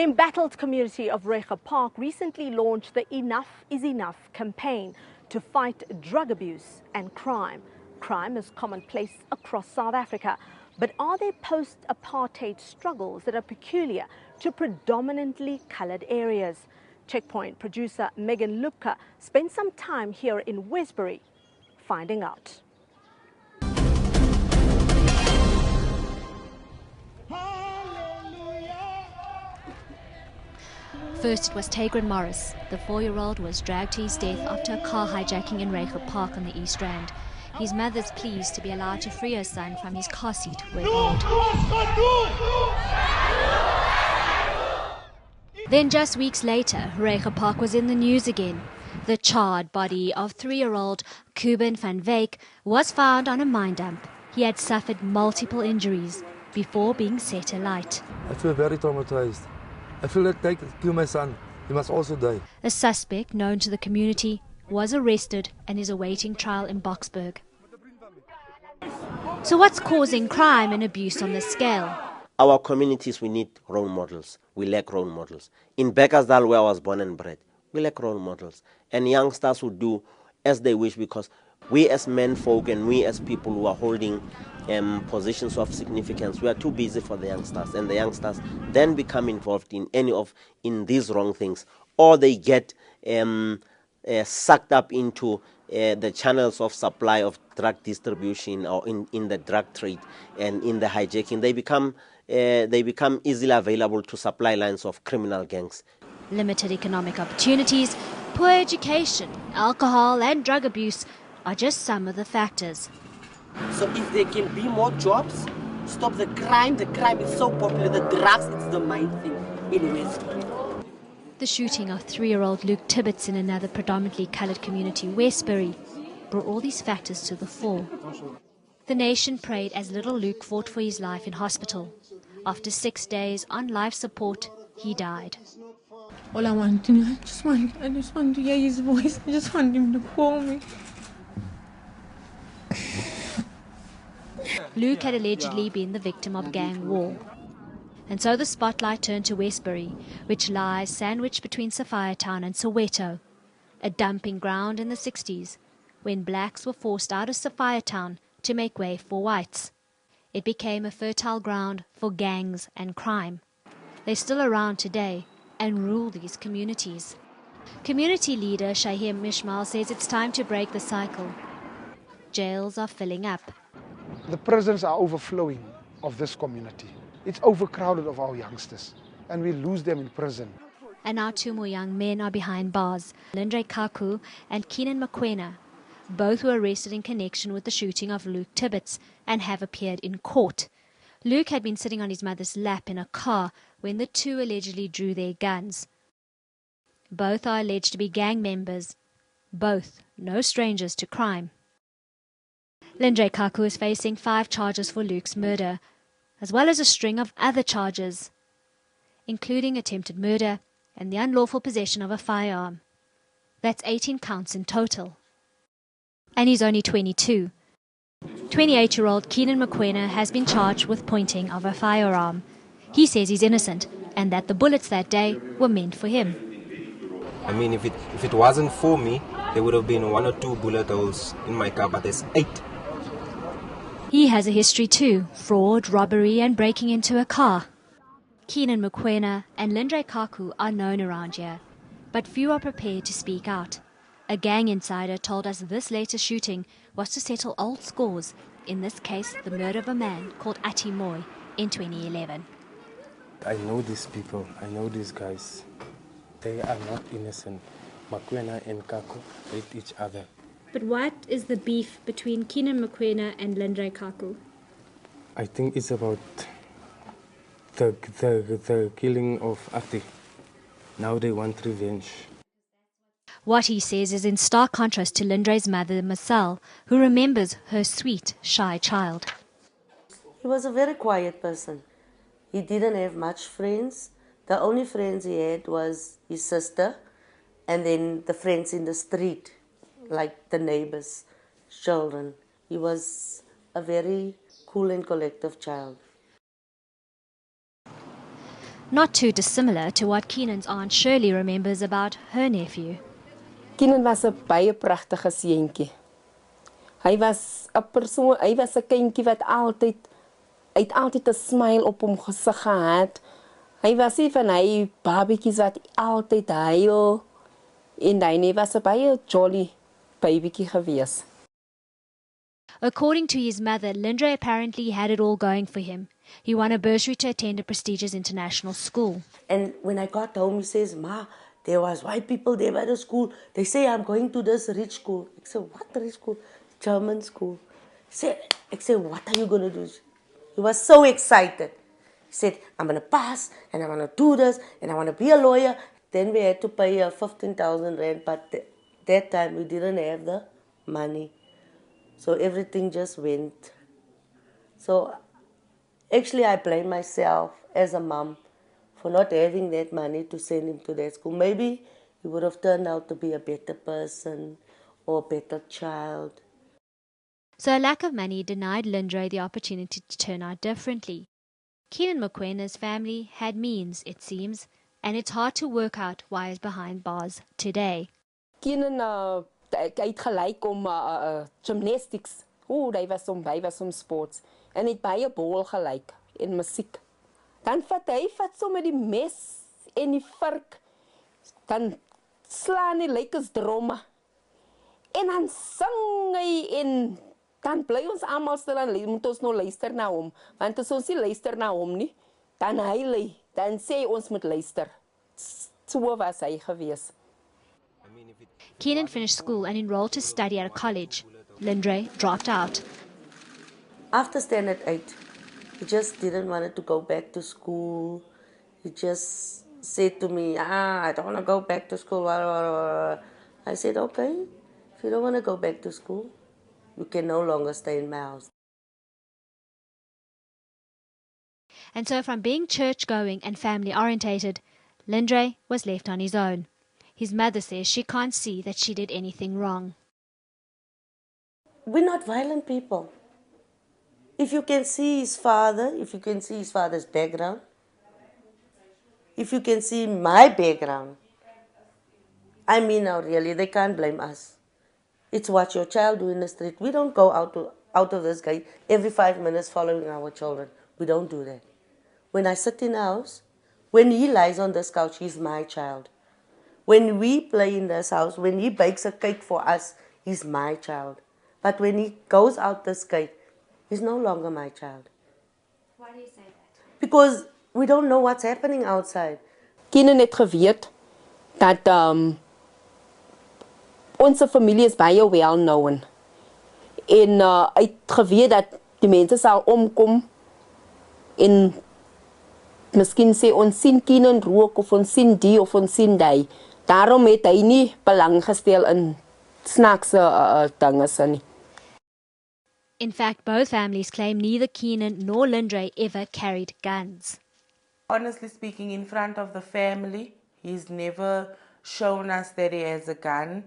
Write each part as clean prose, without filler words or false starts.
The embattled community of Reiger Park recently launched the Enough is Enough campaign to fight drug abuse and crime. Crime is commonplace across South Africa, but are there post-apartheid struggles that are peculiar to predominantly coloured areas? Checkpoint producer Megan Lupka spent some time here in Westbury finding out. First it was Tagrin Morris. The 4-year-old was dragged to his death after a car hijacking in Reiger Park on the East Rand. His mother's pleased to be allowed to free her son from his car seat where Then just weeks later, Reiger Park was in the news again. The charred body of 3-year-old Kuben van Wyk was found on a mine dump. He had suffered multiple injuries before being set alight. I feel very traumatized. I feel like they could kill my son. He must also die. A suspect known to the community was arrested and is awaiting trial in Boksburg. So what's causing crime and abuse on this scale? Our communities, we need role models. We lack role models. In Beckersdale, where I was born and bred, we lack role models. And youngsters who do as they wish, because we as men folk and we as people who are holding positions of significance, we are too busy for the youngsters. And the youngsters then become involved in these wrong things. Or they get sucked up into the channels of supply of drug distribution or in the drug trade and in the hijacking. They become easily available to supply lines of criminal gangs. Limited economic opportunities, poor education, alcohol and drug abuse are just some of the factors. So if there can be more jobs, stop the crime is so popular, the drugs, it's the main thing in Westbury. The shooting of 3-year-old Luke Tibbetts in another predominantly coloured community, Westbury, brought all these factors to the fore. The nation prayed as little Luke fought for his life in hospital. After 6 days on life support, he died. All I want to do, I just want to hear his voice. I just want him to call me. Luke had allegedly been the victim of gang war. And so the spotlight turned to Westbury, which lies sandwiched between Sophiatown and Soweto, a dumping ground in the 60s, when blacks were forced out of Sophiatown to make way for whites. It became a fertile ground for gangs and crime. They're still around today and rule these communities. Community leader Shahiem Ishmail says it's time to break the cycle. Jails are filling up. The prisons are overflowing of this community. It's overcrowded of our youngsters, and we lose them in prison. And now 2 more young men are behind bars, Lindre Kaku and Keenan Mokwena. Both were arrested in connection with the shooting of Luke Tibbetts and have appeared in court. Luke had been sitting on his mother's lap in a car when the two allegedly drew their guns. Both are alleged to be gang members. Both no strangers to crime. Lindre Kaku is facing 5 charges for Luke's murder, as well as a string of other charges, including attempted murder and the unlawful possession of a firearm. That's 18 counts in total. And he's only 22. 28-year-old Keenan Mokwena has been charged with pointing of a firearm. He says he's innocent and that the bullets that day were meant for him. I mean, if it wasn't for me, there would have been 1 or 2 bullet holes in my car, but there's 8. He has a history too, fraud, robbery and breaking into a car. Keenan Mokwena and Lindre Kaku are known around here, but few are prepared to speak out. A gang insider told us this latest shooting was to settle old scores, in this case the murder of a man called Ati Moy in 2011. I know these people, I know these guys. They are not innocent. Mokwena and Kaku hate each other. But what is the beef between Keenan Mokwena and Lindre Kaku? I think it's about the killing of Ati. Now they want revenge. What he says is in stark contrast to Lindre's mother, Marcel, who remembers her sweet, shy child. He was a very quiet person. He didn't have much friends. The only friends he had was his sister and then the friends in the street, like the neighbors' children. He was a very cool and collective child. Not too dissimilar to what Keenan's aunt Shirley remembers about her nephew. Keenan was 'n baie pragtige seentjie. Hy was 'n kindjie wat altyd 'n smile op hom gesig gehad. Hy was nie van hy babietjies wat altyd huil. En hy was 'n baie jolly babietjie gewees. According to his mother, Lindre apparently had it all going for him. He won a bursary to attend a prestigious international school. And when I got home, he says, "Ma, there was white people there by the school. They say I'm going to this rich school." I said, "What rich school?" "German school." I said, "What are you going to do?" He was so excited. He said, "I'm going to pass, and I'm going to do this, and I want to be a lawyer." Then we had to pay 15,000 rand, but that time we didn't have the money. So everything just went. So actually I blame myself as a mom for not having that money to send him to that school. Maybe he would have turned out to be a better person or a better child. So a lack of money denied Lindre the opportunity to turn out differently. Keenan Mokwena's family had means, it seems, and it's hard to work out why he's behind bars today. Keenan het gelyk om gymnastics. Hy was om sports. En het baie bol gelyk en musiek. Dan vat hy sommer die mes en die vark. Dan slaan hy lyk as dromme. En dan sing hy en dan bly ons almal stil en moet ons nou luister na hom. Want as ons nie luister na hom nie, dan huil hy. Dan sê ons moet luister. So was hy gewees. Keenan finished school and enrolled to study at a college. Lindre dropped out. After standard 8, he just didn't want to go back to school. He just said to me, I don't want to go back to school. I said, okay, if you don't want to go back to school, you can no longer stay in my house. And so from being church-going and family-orientated, Lindre was left on his own. His mother says she can't see that she did anything wrong. We're not violent people. If you can see his father, if you can see his father's background, if you can see my background, I mean now really, they can't blame us. It's what your child do in the street. We don't go out of this gate every 5 minutes following our children. We don't do that. When I sit in the house, when he lies on this couch, he's my child. When we play in this house, when he bakes a cake for us, he's my child. But when he goes out this gate, he's no longer my child. Why do you say that? Because we don't know what's happening outside. Keenan het geweet dat onze familie is baie well-known. En hy het geweet dat die mense sal omkom en miskien sê ons sien Keenan rook of ons sien die of ons sien die. Daarom het hy nie belang gestel in snaakse dinge nie. In fact, both families claim neither Keenan nor Lindre ever carried guns. Honestly speaking, in front of the family, he's never shown us that he has a gun.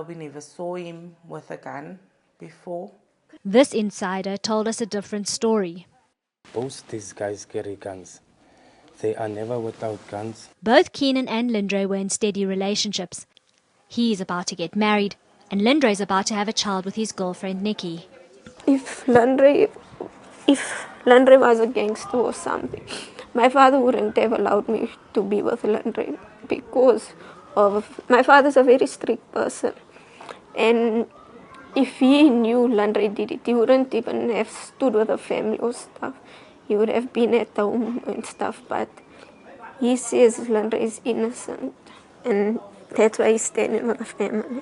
We never saw him with a gun before. This insider told us a different story. Both these guys carry guns. They are never without guns. Both Keenan and Lindre were in steady relationships. He is about to get married, and Lindre is about to have a child with his girlfriend Nikki. If Lindre was a gangster or something, my father wouldn't have allowed me to be with Lindre because my father's a very strict person. And if he knew Lindre did it, he wouldn't even have stood with the family or stuff. He would have been at home and stuff, but he says Lindre is innocent, and that's why he's standing with the family.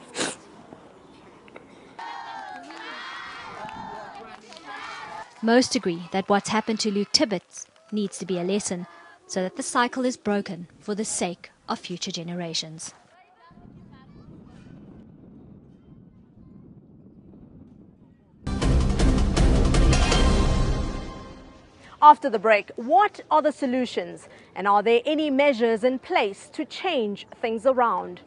Most agree that what's happened to Luke Tibbetts needs to be a lesson so that the cycle is broken for the sake of future generations. After the break, what are the solutions, and are there any measures in place to change things around?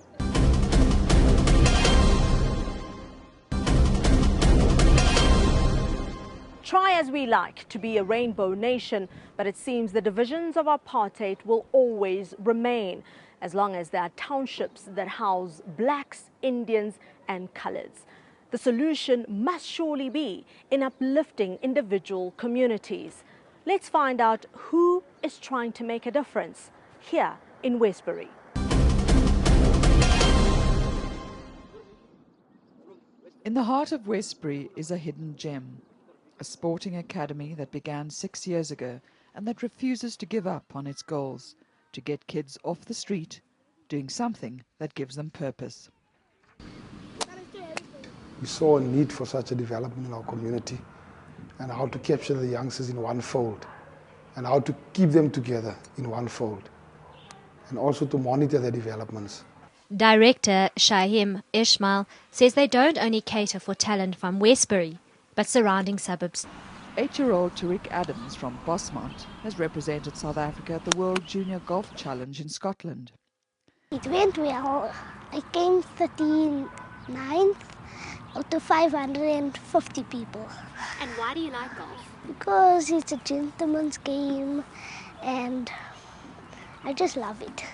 Try as we like to be a rainbow nation, but it seems the divisions of apartheid will always remain, as long as there are townships that house blacks, Indians and colours. The solution must surely be in uplifting individual communities. Let's find out who is trying to make a difference here in Westbury. In the heart of Westbury is a hidden gem, a sporting academy that began 6 years ago and that refuses to give up on its goals, to get kids off the street, doing something that gives them purpose. We saw a need for such a development in our community and how to capture the youngsters in one fold and how to keep them together in one fold and also to monitor their developments. Director Shahiem Ishmail says they don't only cater for talent from Westbury, but surrounding suburbs. 8-year-old Tariq Adams from Bosmont has represented South Africa at the World Junior Golf Challenge in Scotland. It went well. I came 39th out of 550 people. And why do you like golf? Because it's a gentleman's game and I just love it.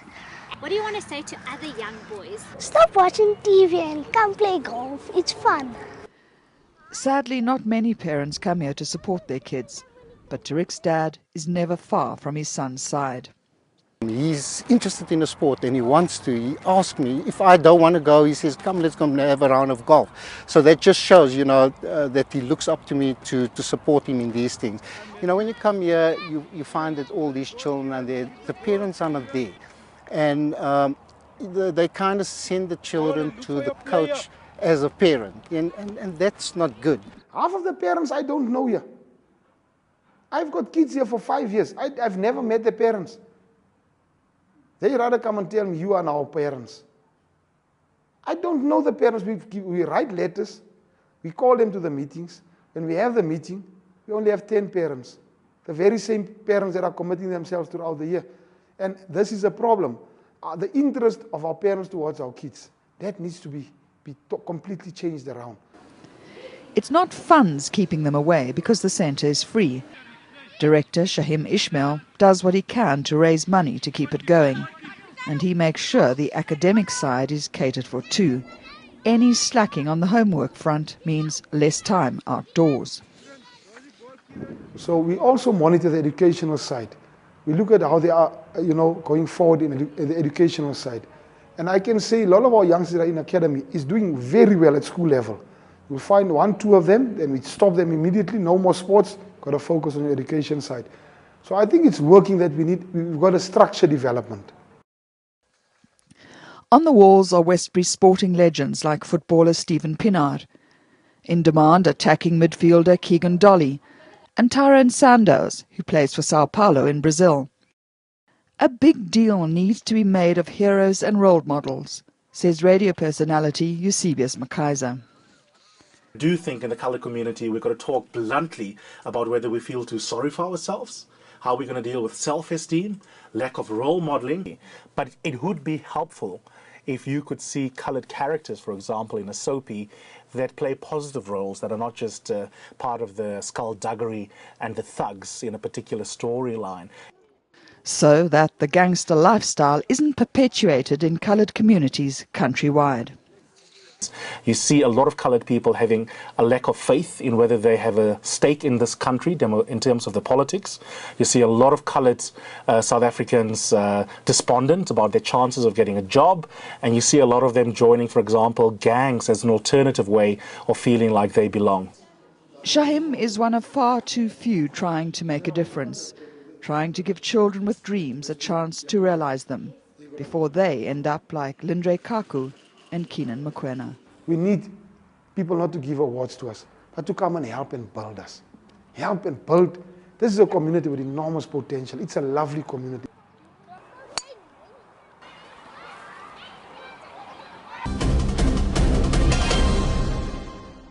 What do you want to say to other young boys? Stop watching TV and come play golf. It's fun. Sadly, not many parents come here to support their kids, but Tariq's dad is never far from his son's side. He's interested in the sport and he wants to. He asked me if I don't want to go. He says, come, let's go and have a round of golf. So that just shows, that he looks up to me to support him in these things. When you come here, you find that all these children are there. The parents are not there. And they kind of send the children to the coach as a parent. And that's not good. Half of the parents I don't know here. I've got kids here for 5 years. I've never met the parents. They rather come and tell me, you are our parents. I don't know the parents. We write letters. We call them to the meetings. When we have the meeting, we only have 10 parents. The very same parents that are committing themselves throughout the year. And this is a problem. The interest of our parents towards our kids, that needs to be completely changed around. It's not funds keeping them away because the centre is free. Director Shahiem Ishmail does what he can to raise money to keep it going, and he makes sure the academic side is catered for too. Any slacking on the homework front means less time outdoors. So we also monitor the educational side. We look at how they are, going forward in the educational side. And I can say a lot of our youngsters that are in academy is doing very well at school level. We'll find 1, 2 of them, then we stop them immediately, no more sports, got to focus on the education side. So I think it's working that we've got a structured development. On the walls are Westbury sporting legends like footballer Stephen Pienaar, in demand attacking midfielder Keegan Dolly, and Tyrone Sandoz, who plays for Sao Paulo in Brazil. A big deal needs to be made of heroes and role models, says radio personality Eusebius Makaiser. I do think in the coloured community we've got to talk bluntly about whether we feel too sorry for ourselves, how we're going to deal with self-esteem, lack of role modelling. But it would be helpful if you could see coloured characters, for example, in a soapie that play positive roles that are not just part of the skullduggery and the thugs in a particular storyline. So that the gangster lifestyle isn't perpetuated in coloured communities countrywide. You see a lot of coloured people having a lack of faith in whether they have a stake in this country in terms of the politics. You see a lot of coloured South Africans despondent about their chances of getting a job, and you see a lot of them joining, for example, gangs as an alternative way of feeling like they belong. Shahiem is one of far too few trying to make a difference, trying to give children with dreams a chance to realise them before they end up like Lindre Kaku and Keenan Mokwena. We need people not to give awards to us, but to come and help and build us. Help and build. This is a community with enormous potential. It's a lovely community.